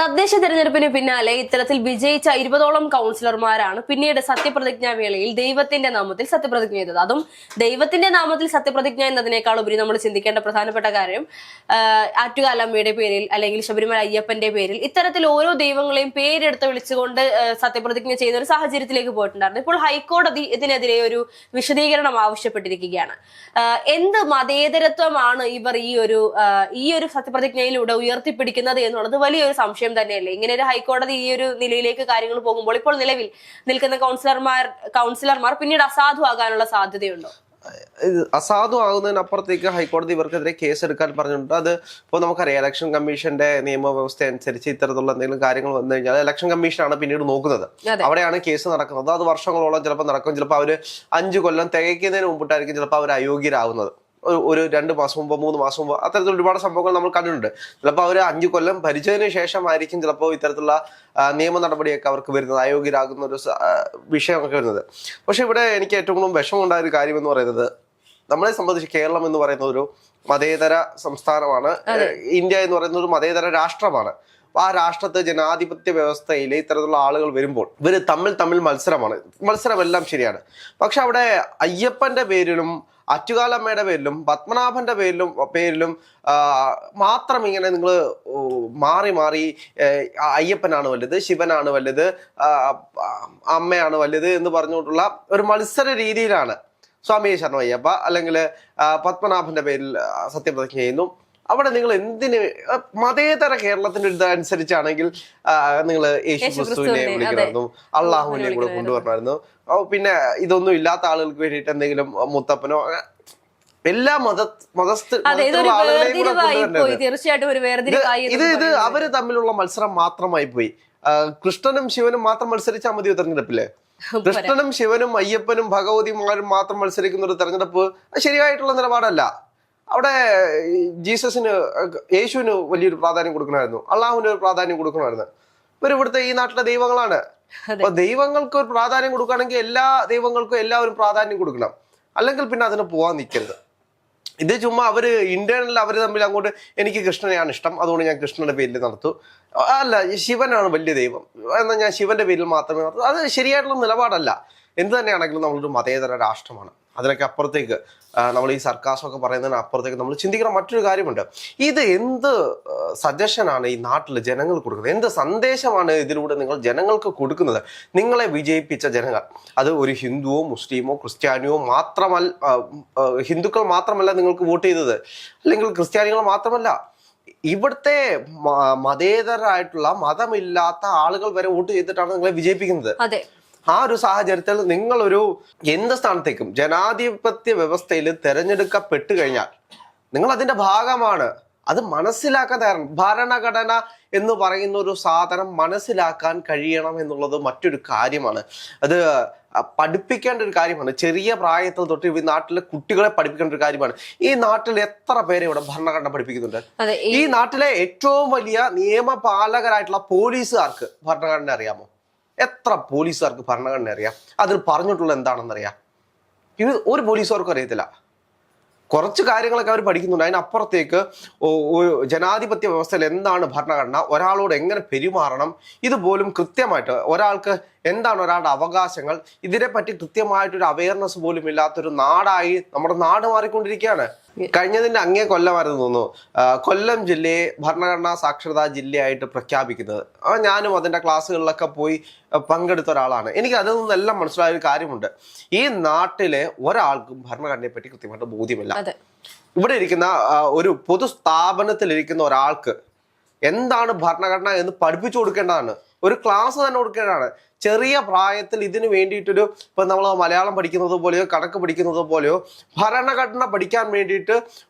തദ്ദേശ തെരഞ്ഞെടുപ്പിന് പിന്നാലെ ഇത്തരത്തിൽ വിജയിച്ച 20ഓളം കൗൺസിലർമാരാണ് പിന്നീട് സത്യപ്രതിജ്ഞാ വേളയിൽ ദൈവത്തിന്റെ നാമത്തിൽ സത്യപ്രതിജ്ഞ ചെയ്തത്. അതും ദൈവത്തിന്റെ നാമത്തിൽ സത്യപ്രതിജ്ഞ എന്നതിനേക്കാൾ ഉപരി നമ്മൾ ചിന്തിക്കേണ്ട പ്രധാനപ്പെട്ട കാര്യം ആറ്റുകാലമ്മയുടെ പേരിൽ അല്ലെങ്കിൽ ശബരിമല അയ്യപ്പന്റെ പേരിൽ ഇത്തരത്തിൽ ഓരോ ദൈവങ്ങളെയും പേരെടുത്ത് വിളിച്ചുകൊണ്ട് സത്യപ്രതിജ്ഞ ചെയ്യുന്ന ഒരു സാഹചര്യത്തിലേക്ക് പോയിട്ടുണ്ടായിരുന്നു. ഇപ്പോൾ ഹൈക്കോടതി ഇതിനെതിരെ ഒരു വിശദീകരണം ആവശ്യപ്പെട്ടിരിക്കുകയാണ്. എന്ത് മതേതരത്വമാണ് ഇവർ ഈ ഒരു സത്യപ്രതിജ്ഞയിലൂടെ ഉയർത്തിപ്പിടിക്കുന്നത് എന്നുള്ളത് വലിയൊരു സംശയം തന്നെയല്ലേ? ഇങ്ങനെ ഒരു ഹൈക്കോടതി ഈ ഒരു നിലയിലേക്ക് കാര്യങ്ങൾ പോകുമ്പോൾ ഇപ്പോൾ നിലവിൽ നിൽക്കുന്ന കൗൺസിലർമാർ പിന്നീട് അസാധുവാകാനുള്ള സാധ്യതയുണ്ടോ? അസാധു ആകുന്നതിനപ്പുറത്തേക്ക് ഹൈക്കോടതി ഇവർക്കെതിരെ കേസ് എടുക്കാൻ പറഞ്ഞിട്ടുണ്ട്. അത് ഇപ്പോൾ നമുക്കറിയാം, ഇലക്ഷൻ കമ്മീഷന്റെ നിയമവ്യവസ്ഥ അനുസരിച്ച് ഇത്തരത്തിലുള്ള എന്തെങ്കിലും കാര്യങ്ങൾ വന്നു കഴിഞ്ഞാൽ ഇലക്ഷൻ കമ്മീഷനാണ് പിന്നീട് നോക്കുന്നത്. അവിടെയാണ് കേസ് നടക്കുന്നത്. അത് വർഷങ്ങളോളം ചിലപ്പോൾ നടക്കും. ചിലപ്പോൾ അവര് 5 കൊല്ലം തികയ്ക്കുന്നതിന് മുമ്പിട്ടായിരിക്കും ചിലപ്പോൾ അവർ അയോഗ്യരാകുന്നത്. ഒരു 2 മാസം മുമ്പോ 3 മാസം മുമ്പോ അത്തരത്തിൽ ഒരുപാട് സംഭവങ്ങൾ നമ്മൾ കണ്ടിട്ടുണ്ട്. ചിലപ്പോൾ അവർ 5 കൊല്ലം ഭരിച്ചതിന് ശേഷമായിരിക്കും ചിലപ്പോൾ ഇത്തരത്തിലുള്ള നിയമ നടപടിയൊക്കെ അവർക്ക് വരുന്നത്, അയോഗ്യരാകുന്ന ഒരു വിഷയമൊക്കെ വരുന്നത്. പക്ഷെ ഇവിടെ എനിക്ക് ഏറ്റവും കൂടുതൽ വിഷമമുണ്ടായ ഒരു കാര്യം എന്ന് പറയുന്നത്, നമ്മളെ സംബന്ധിച്ച് കേരളം എന്ന് പറയുന്ന ഒരു മതേതര സംസ്ഥാനമാണ്. ഇന്ത്യ എന്ന് പറയുന്ന ഒരു മതേതര രാഷ്ട്രമാണ്. ആ രാഷ്ട്രത്തെ ജനാധിപത്യ വ്യവസ്ഥയിൽ ഇത്തരത്തിലുള്ള ആളുകൾ വരുമ്പോൾ ഇവര് തമ്മിൽ മത്സരമെല്ലാം ശരിയാണ്. പക്ഷെ അവിടെ അയ്യപ്പന്റെ പേരിലും അറ്റുകാലമ്മയുടെ പേരിലും പത്മനാഭന്റെ പേരിലും മാത്രം ഇങ്ങനെ നിങ്ങൾ മാറി അയ്യപ്പനാണ് വലുത്, ശിവനാണ് വലുത്, അമ്മയാണ് വലുത് എന്ന് പറഞ്ഞുകൊണ്ടുള്ള ഒരു മത്സര രീതിയിലാണ് സ്വാമി ശരണം അയ്യപ്പ അല്ലെങ്കിൽ പത്മനാഭന്റെ പേരിൽ സത്യപ്രതിജ്ഞ ചെയ്യുന്നു. അവിടെ നിങ്ങൾ എന്തിന് മതേതര കേരളത്തിന്റെ ഇതനുസരിച്ചാണെങ്കിൽ നിങ്ങൾ യേശു ക്രിസ്തുവിനെ വിളിക്കണമായിരുന്നു, അള്ളാഹുവിനെ കൂടെ കൊണ്ടുവരണമായിരുന്നു. പിന്നെ ഇതൊന്നും ഇല്ലാത്ത ആളുകൾക്ക് വേണ്ടിയിട്ട് എന്തെങ്കിലും മുത്തപ്പനോ എല്ലാ ഇത് അവര് തമ്മിലുള്ള മത്സരം മാത്രമായി പോയി. കൃഷ്ണനും ശിവനും മാത്രം മത്സരിച്ചാൽ മതിയോ തെരഞ്ഞെടുപ്പില്? കൃഷ്ണനും ശിവനും അയ്യപ്പനും ഭഗവതിമാരും മാത്രം മത്സരിക്കുന്ന ഒരു തെരഞ്ഞെടുപ്പ് ശരിയായിട്ടുള്ള നിലപാടല്ല. അവിടെ യേശുവിന് വലിയൊരു പ്രാധാന്യം കൊടുക്കണമായിരുന്നു, അള്ളാഹുവിന് ഒരു പ്രാധാന്യം കൊടുക്കണമായിരുന്നു. ഇവിടുത്തെ ഈ നാട്ടിലെ ദൈവങ്ങളാണ്. അപ്പൊ ദൈവങ്ങൾക്ക് ഒരു പ്രാധാന്യം കൊടുക്കുകയാണെങ്കിൽ എല്ലാ ദൈവങ്ങൾക്കും എല്ലാവരും പ്രാധാന്യം കൊടുക്കണം. അല്ലെങ്കിൽ പിന്നെ അതിന് പോവാൻ നിൽക്കരുത്. ഇത് ചുമ്മാ അവര് ഇന്റേണലിൽ അവര് തമ്മിൽ അങ്ങോട്ട് എനിക്ക് കൃഷ്ണനെയാണ് ഇഷ്ടം, അതുകൊണ്ട് ഞാൻ കൃഷ്ണന്റെ പേരിൽ നടത്തു, അല്ല ശിവനാണ് വലിയ ദൈവം എന്നാൽ ഞാൻ ശിവന്റെ പേരിൽ മാത്രമേ നടത്തൂ. അത് ശരിയായിട്ടുള്ള നിലപാടല്ല. എന്ത് തന്നെയാണെങ്കിലും നമ്മളൊരു മതേതര രാഷ്ട്രമാണ്. അതിനൊക്കെ അപ്പുറത്തേക്ക് നമ്മൾ ഈ സർക്കാസൊക്കെ പറയുന്നതിന് അപ്പുറത്തേക്ക് നമ്മൾ ചിന്തിക്കുന്ന മറ്റൊരു കാര്യമുണ്ട്. ഇത് എന്ത് സജഷനാണ് ഈ നാട്ടിൽ ജനങ്ങൾ കൊടുക്കുന്നത്? എന്ത് സന്ദേശമാണ് ഇതിലൂടെ നിങ്ങൾ ജനങ്ങൾക്ക് കൊടുക്കുന്നത്? നിങ്ങളെ വിജയിപ്പിച്ച ജനങ്ങൾ, അത് ഒരു ഹിന്ദുവോ മുസ്ലിമോ ക്രിസ്ത്യാനിയോ മാത്രമല്ല, ഹിന്ദുക്കൾ മാത്രമല്ല നിങ്ങൾക്ക് വോട്ട് ചെയ്തത്, അല്ലെങ്കിൽ ക്രിസ്ത്യാനികൾ മാത്രമല്ല, ഇവിടുത്തെ മതേതരായിട്ടുള്ള മതമില്ലാത്ത ആളുകൾ വരെ വോട്ട് ചെയ്തിട്ടാണ് നിങ്ങളെ വിജയിപ്പിക്കുന്നത്. ആ ഒരു സാഹചര്യത്തിൽ നിങ്ങളൊരു എന്ത് സ്ഥാനത്തേക്കും ജനാധിപത്യ വ്യവസ്ഥയിൽ തെരഞ്ഞെടുക്കപ്പെട്ടു കഴിഞ്ഞാൽ നിങ്ങൾ അതിന്റെ ഭാഗമാണ്. അത് മനസ്സിലാക്കാൻ തയ്യാറാണ്. ഭരണഘടന എന്ന് പറയുന്ന ഒരു സാധനം മനസ്സിലാക്കാൻ കഴിയണം എന്നുള്ളത് മറ്റൊരു കാര്യമാണ്. അത് പഠിപ്പിക്കേണ്ട ഒരു കാര്യമാണ്. ചെറിയ പ്രായത്തിൽ തൊട്ട് ഈ നാട്ടിലെ കുട്ടികളെ പഠിപ്പിക്കേണ്ട ഒരു കാര്യമാണ്. ഈ നാട്ടിൽ എത്ര പേരെ ഇവിടെ ഭരണഘടന പഠിപ്പിക്കുന്നുണ്ട്? ഈ നാട്ടിലെ ഏറ്റവും വലിയ നിയമപാലകരായിട്ടുള്ള പോലീസുകാർക്ക് ഭരണഘടന അറിയാമോ? എത്ര പോലീസുകാർക്ക് ഭരണഘടന അറിയാം? അതിൽ പറഞ്ഞിട്ടുള്ള എന്താണെന്നറിയാം? ഇത് ഒരു പോലീസുകാർക്കും അറിയത്തില്ല. കുറച്ച് കാര്യങ്ങളൊക്കെ അവർ പഠിക്കുന്നുണ്ട്. അതിനപ്പുറത്തേക്ക് ജനാധിപത്യ വ്യവസ്ഥയിൽ എന്താണ് ഭരണഘടന, ഒരാളോട് എങ്ങനെ പെരുമാറണം, ഇതുപോലും കൃത്യമായിട്ട് ഒരാൾക്ക് എന്താണ് ഒരാളുടെ അവകാശങ്ങൾ, ഇതിനെപ്പറ്റി കൃത്യമായിട്ടൊരു അവയർനെസ് പോലും ഇല്ലാത്തൊരു നാടായി നമ്മുടെ നാട് മാറിക്കൊണ്ടിരിക്കുകയാണ്. കഴിഞ്ഞതിന്റെ അങ്ങേ കൊല്ലമായിരുന്നു തോന്നുന്നു കൊല്ലം ജില്ലയെ ഭരണഘടനാ സാക്ഷരതാ ജില്ലയായിട്ട് പ്രഖ്യാപിക്കുന്നത്. ഞാനും അതിന്റെ ക്ലാസ്സുകളിലൊക്കെ പോയി പങ്കെടുത്ത ഒരാളാണ്. എനിക്ക് അതിൽ നിന്നെല്ലാം മനസ്സിലായ ഒരു കാര്യമുണ്ട്. ഈ നാട്ടിലെ ഒരാൾക്കും ഭരണഘടനയെ പറ്റി കൃത്യമായിട്ട് ബോധ്യമില്ല. ഇവിടെ ഇരിക്കുന്ന ഒരു പൊതു സ്ഥാപനത്തിലിരിക്കുന്ന ഒരാൾക്ക് എന്താണ് ഭരണഘടന എന്ന് പഠിപ്പിച്ചു കൊടുക്കേണ്ടതാണ്. ഒരു ക്ലാസ് തന്നെ കൊടുക്കേണ്ടതാണ്. ചെറിയ പ്രായത്തിൽ ഇതിന് വേണ്ടിയിട്ടൊരു ഇപ്പൊ നമ്മൾ മലയാളം പഠിക്കുന്നത് പോലെയോ കണക്ക് പഠിക്കുന്നത് പോലെയോ ഭരണഘടന പഠിക്കാൻ വേണ്ടിയിട്ട്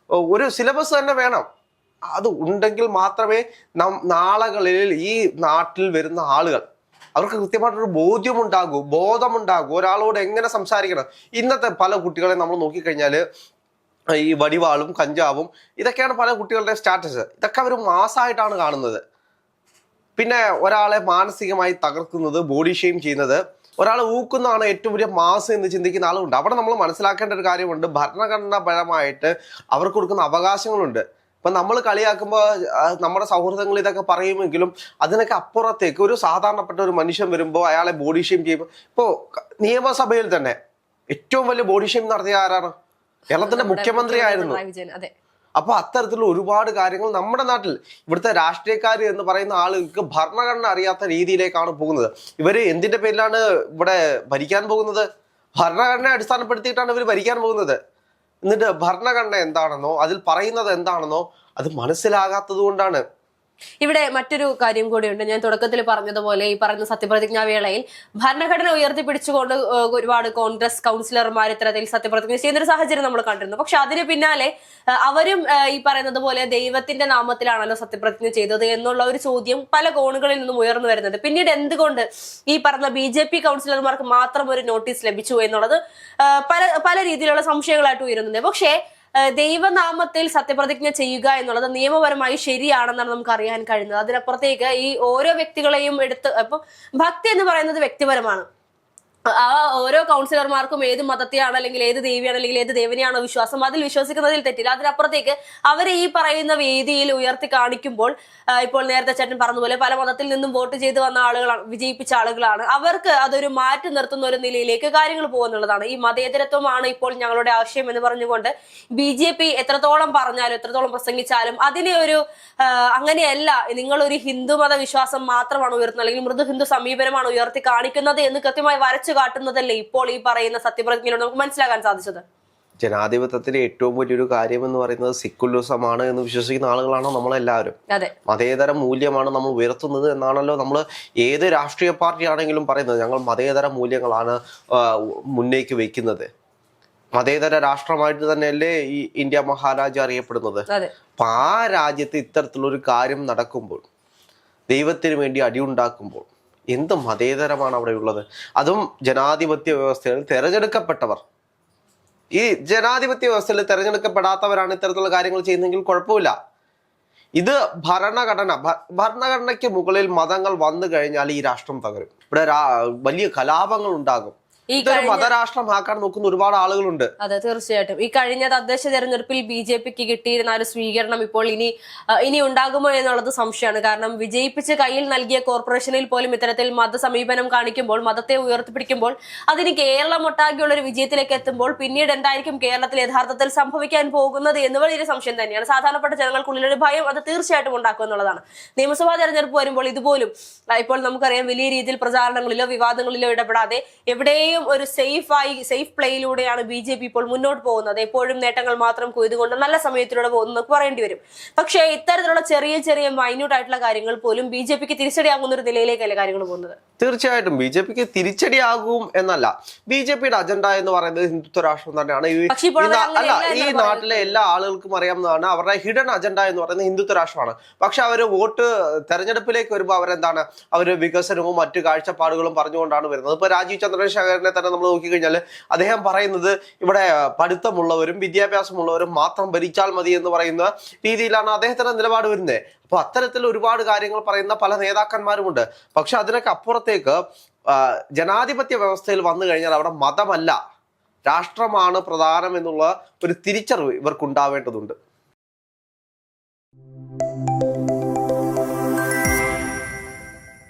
ഒരു സിലബസ് തന്നെ വേണം. അത് ഉണ്ടെങ്കിൽ മാത്രമേ നാളുകളിൽ ഈ നാട്ടിൽ വരുന്ന ആളുകൾ അവർക്ക് കൃത്യമായിട്ടൊരു ബോധമുണ്ടാകൂ. ഒരാളോട് എങ്ങനെ സംസാരിക്കണം. ഇന്നത്തെ പല കുട്ടികളെ നമ്മൾ നോക്കിക്കഴിഞ്ഞാൽ ഈ വടിവാളും കഞ്ചാവും ഇതൊക്കെയാണ് പല കുട്ടികളുടെ സ്റ്റാറ്റസ്. ഇതൊക്കെ അവർ മാസമായിട്ടാണ് കാണുന്നത്. പിന്നെ ഒരാളെ മാനസികമായി തകർക്കുന്നത്, ബോഡി ഷെയിം ചെയ്യുന്നത്, ഒരാളെ ഊക്കുന്നതാണ് ഏറ്റവും വലിയ മാസ് എന്ന് ചിന്തിക്കുന്ന ആളുണ്ട്. അവിടെ നമ്മൾ മനസ്സിലാക്കേണ്ട ഒരു കാര്യമുണ്ട്. ഭരണഘടനാപരമായിട്ട് അവർക്ക് കൊടുക്കുന്ന അവകാശങ്ങളുണ്ട്. ഇപ്പൊ നമ്മൾ കളിയാക്കുമ്പോൾ നമ്മുടെ സൗഹൃദങ്ങൾ ഇതൊക്കെ പറയുമെങ്കിലും അതിനൊക്കെ അപ്പുറത്തേക്ക് ഒരു സാധാരണപ്പെട്ട ഒരു മനുഷ്യൻ വരുമ്പോൾ അയാളെ ബോഡി ഷെയിം ചെയ്യുമ്പോൾ ഇപ്പോ നിയമസഭയിൽ തന്നെ ഏറ്റവും വലിയ ബോഡി ഷെയിം നടത്തിയ ആരാണ്? കേരളത്തിന്റെ മുഖ്യമന്ത്രി ആയിരുന്നു. അപ്പൊ അത്തരത്തിലുള്ള ഒരുപാട് കാര്യങ്ങൾ നമ്മുടെ നാട്ടിൽ ഇവിടുത്തെ രാഷ്ട്രീയക്കാർ എന്ന് പറയുന്ന ആളുകൾക്ക് ഭരണഘടന അറിയാത്ത രീതിയിലേക്കാണ് പോകുന്നത്. ഇവര് എന്തിന്റെ പേരിലാണ് ഇവിടെ ഭരിക്കാൻ പോകുന്നത്? ഭരണഘടനയെ അടിസ്ഥാനപ്പെടുത്തിയിട്ടാണ് ഇവർ ഭരിക്കാൻ പോകുന്നത്. എന്നിട്ട് ഭരണഘടന എന്താണെന്നോ അതിൽ പറയുന്നത് എന്താണെന്നോ അത് മനസ്സിലാകാത്തത് കൊണ്ടാണ്. ഇവിടെ മറ്റൊരു കാര്യം കൂടിയുണ്ട്. ഞാൻ തുടക്കത്തിൽ പറഞ്ഞതുപോലെ ഈ പറയുന്ന സത്യപ്രതിജ്ഞാ വേളയിൽ ഭരണഘടന ഉയർത്തിപ്പിടിച്ചുകൊണ്ട് ഒരുപാട് കോൺഗ്രസ് കൗൺസിലർമാർ ഇത്തരത്തിൽ സത്യപ്രതിജ്ഞ ചെയ്യുന്ന ഒരു സാഹചര്യം നമ്മൾ കണ്ടിരുന്നു. പക്ഷെ അതിന് പിന്നാലെ അവരും ഈ പറയുന്നത് പോലെ ദൈവത്തിന്റെ നാമത്തിലാണല്ലോ സത്യപ്രതിജ്ഞ ചെയ്തത് എന്നുള്ള ഒരു ചോദ്യം പല കോണുകളിൽ നിന്നും ഉയർന്നു വരുന്നത്. പിന്നീട് എന്തുകൊണ്ട് ഈ പറഞ്ഞ BJP കൗൺസിലർമാർക്ക് മാത്രം ഒരു നോട്ടീസ് ലഭിച്ചു എന്നുള്ളത് പല രീതിയിലുള്ള സംശയങ്ങളായിട്ട് ഉയരുന്നുണ്ട്. പക്ഷേ ദൈവനാമത്തിൽ സത്യപ്രതിജ്ഞ ചെയ്യുക എന്നുള്ളത് നിയമപരമായി ശരിയാണെന്നാണ് നമുക്ക് അറിയാൻ കഴിയുന്നത്. അതിനപ്പുറത്തേക്ക് ഈ ഓരോ വ്യക്തികളെയും എടുത്ത് ഇപ്പം ഭക്തി എന്ന് പറയുന്നത് വ്യക്തിപരമാണ്. ആ ഓരോ കൗൺസിലർമാർക്കും ഏത് മതത്തെയാണ് അല്ലെങ്കിൽ ഏത് ദേവിയാണ് അല്ലെങ്കിൽ ഏത് ദേവനെയാണോ വിശ്വാസം അതിൽ വിശ്വസിക്കുന്നതിൽ തെറ്റില്ല. അതിനപ്പുറത്തേക്ക് അവരെ ഈ പറയുന്ന വേദിയിൽ ഉയർത്തി കാണിക്കുമ്പോൾ ഇപ്പോൾ നേരത്തെ ചേട്ടൻ പറഞ്ഞതുപോലെ പല മതത്തിൽ നിന്നും വോട്ട് ചെയ്ത് വന്ന ആളുകളാണ്, വിജയിപ്പിച്ച ആളുകളാണ്. അവർക്ക് അതൊരു മാറ്റി നിർത്തുന്ന ഒരു നിലയിലേക്ക് കാര്യങ്ങൾ പോകുന്നുള്ളതാണ്. ഈ മതേതരത്വമാണ് ഇപ്പോൾ ഞങ്ങളുടെ ആശയം എന്ന് പറഞ്ഞുകൊണ്ട് BJP എത്രത്തോളം പറഞ്ഞാലും എത്രത്തോളം പ്രസംഗിച്ചാലും അതിനെ ഒരു അങ്ങനെയല്ല, നിങ്ങളൊരു ഹിന്ദുമത വിശ്വാസം മാത്രമാണ് ഉയർത്തുന്നത് അല്ലെങ്കിൽ മൃദു ഹിന്ദു സമീപനമാണ് ഉയർത്തി കാണിക്കുന്നത് എന്ന് കൃത്യമായി വരച്ചു കാട്ടുന്നതല്ലേ ഇപ്പോൾ ഈ പറയുന്ന സത്യപ്രതിജ്ഞയിലൂടെ നമുക്ക് മനസ്സിലാക്കാൻ സാധിച്ചത്. ജനാധിപത്യത്തിലെ ഏറ്റവും വലിയൊരു കാര്യം എന്ന് പറയുന്നത് സെക്യുലറിസമാണ് എന്ന് വിശ്വസിക്കുന്ന ആളുകളാണോ നമ്മളെല്ലാവരും. മതേതര മൂല്യമാണ് നമ്മൾ ഉയർത്തുന്നത് എന്നാണല്ലോ നമ്മൾ ഏത് രാഷ്ട്രീയ പാർട്ടി ആണെങ്കിലും പറയുന്നത്. ഞങ്ങൾ മതേതര മൂല്യങ്ങളാണ് മുന്നേക്ക് വെക്കുന്നത്. മതേതര രാഷ്ട്രമായിട്ട് തന്നെയല്ലേ ഈ ഇന്ത്യ മഹാരാജ്യം അറിയപ്പെടുന്നത്. അപ്പൊ ആ രാജ്യത്ത് ഇത്തരത്തിലൊരു കാര്യം നടക്കുമ്പോൾ, ദൈവത്തിന് വേണ്ടി അടിയുണ്ടാക്കുമ്പോൾ എന്ത് മതേതരമാണ് അവിടെ ഉള്ളത്? അതും ജനാധിപത്യ വ്യവസ്ഥയിൽ തെരഞ്ഞെടുക്കപ്പെട്ടവർ, ഈ ജനാധിപത്യ വ്യവസ്ഥയിൽ തെരഞ്ഞെടുക്കപ്പെടാത്തവരാണ് ഇത്തരത്തിലുള്ള കാര്യങ്ങൾ ചെയ്യുന്നതെങ്കിൽ കുഴപ്പമില്ല. ഇത് ഭരണഘടനയ്ക്ക് മുകളിൽ മതങ്ങൾ വന്നു കഴിഞ്ഞാൽ ഈ രാഷ്ട്രം തകരും. ഇവിടെ വലിയ കലാപങ്ങൾ ഉണ്ടാകും. ഇതൊരു മതരാഷ്ട്രമാക്കാൻ നോക്കുന്ന ഒരുപാട് ആളുകളുണ്ട്. അതെ, തീർച്ചയായിട്ടും. ഈ കഴിഞ്ഞ തദ്ദേശ തെരഞ്ഞെടുപ്പിൽ BJPക്ക് കിട്ടിയിരുന്ന ഒരു സ്വീകരണം ഇപ്പോൾ ഇനി ഉണ്ടാകുമോ എന്നുള്ളത് സംശയമാണ്. കാരണം വിജയിപ്പിച്ച് കയ്യിൽ നൽകിയ കോർപ്പറേഷനിൽ പോലും ഇത്തരത്തിൽ മതസമീപനം കാണിക്കുമ്പോൾ, മതത്തെ ഉയർത്തിപ്പിടിക്കുമ്പോൾ, അതിന് കേരളം ഒട്ടാകെയുള്ള ഒരു വിജയത്തിലേക്ക് എത്തുമ്പോൾ പിന്നീട് എന്തായിരിക്കും കേരളത്തിൽ യഥാർത്ഥത്തിൽ സംഭവിക്കാൻ പോകുന്നത് എന്ന് വലിയൊരു സംശയം തന്നെയാണ്. സാധാരണപ്പെട്ട ജനങ്ങൾക്കുള്ളിലൊരു ഭയം അത് തീർച്ചയായിട്ടും ഉണ്ടാക്കും എന്നുള്ളതാണ്. നിയമസഭാ തെരഞ്ഞെടുപ്പ് വരുമ്പോൾ ഇതുപോലും ഇപ്പോൾ നമുക്കറിയാം വലിയ രീതിയിൽ പ്രചാരണങ്ങളിലോ വിവാദങ്ങളിലോ ഇടപെടാതെ എവിടെയും ഒരു സേഫ് പ്ലേയിലൂടെയാണ് BJP ഇപ്പോൾ മുന്നോട്ട് പോകുന്നത്. എപ്പോഴും നേട്ടങ്ങൾ മാത്രം കൊയ്തുകൊണ്ട് നല്ല സമയത്തിലൂടെ പോകുന്നു പറയേണ്ടി വരും. പക്ഷേ ഇത്തരത്തിലുള്ള ചെറിയ മൈന്യൂട്ട് ആയിട്ടുള്ള കാര്യങ്ങൾ പോലും BJPക്ക് തിരിച്ചടിയാകുന്ന ഒരു നിലയിലേക്കല്ലേ കാര്യങ്ങൾ പോകുന്നത്. തീർച്ചയായിട്ടും BJPക്ക് തിരിച്ചടിയാകും എന്നല്ല, BJPയുടെ അജണ്ട എന്ന് പറയുന്നത് ഹിന്ദുത്വ രാഷ്ട്രം തന്നെയാണ്. ഈ നാട്ടിലെ എല്ലാ ആളുകൾക്കും അറിയാവുന്നതാണ് അവരുടെ ഹിഡൻ അജണ്ട എന്ന് പറയുന്നത് ഹിന്ദുത്വ രാഷ്ട്രമാണ്. പക്ഷെ അവര് വോട്ട് തെരഞ്ഞെടുപ്പിലേക്ക് വരുമ്പോൾ അവരെന്താണ്, അവര് വികസനവും മറ്റു കാഴ്ചപ്പാടുകളും പറഞ്ഞുകൊണ്ടാണ് വരുന്നത്. ഇപ്പൊ രാജീവ് ചന്ദ്രശേഖരനെ തന്നെ നമ്മൾ നോക്കിക്കഴിഞ്ഞാൽ അദ്ദേഹം പറയുന്നത് ഇവിടെ പഠിത്തമുള്ളവരും വിദ്യാഭ്യാസമുള്ളവരും മാത്രം ഭരിച്ചാൽ മതി എന്ന് പറയുന്ന രീതിയിലാണ് അദ്ദേഹത്തിന്റെ നിലപാട് വരുന്നത്. അപ്പൊ അത്തരത്തിൽ ഒരുപാട് കാര്യങ്ങൾ പറയുന്ന പല നേതാക്കന്മാരുമുണ്ട്. പക്ഷെ അതിനൊക്കെ അപ്പുറത്തേക്ക് ജനാധിപത്യ വ്യവസ്ഥയിൽ വന്നു കഴിഞ്ഞാൽ അവിടെ മതമല്ല രാഷ്ട്രമാണ് പ്രധാനം എന്നുള്ള ഒരു തിരിച്ചറിവ് ഇവർക്ക് ഉണ്ടാവേണ്ടതുണ്ട്.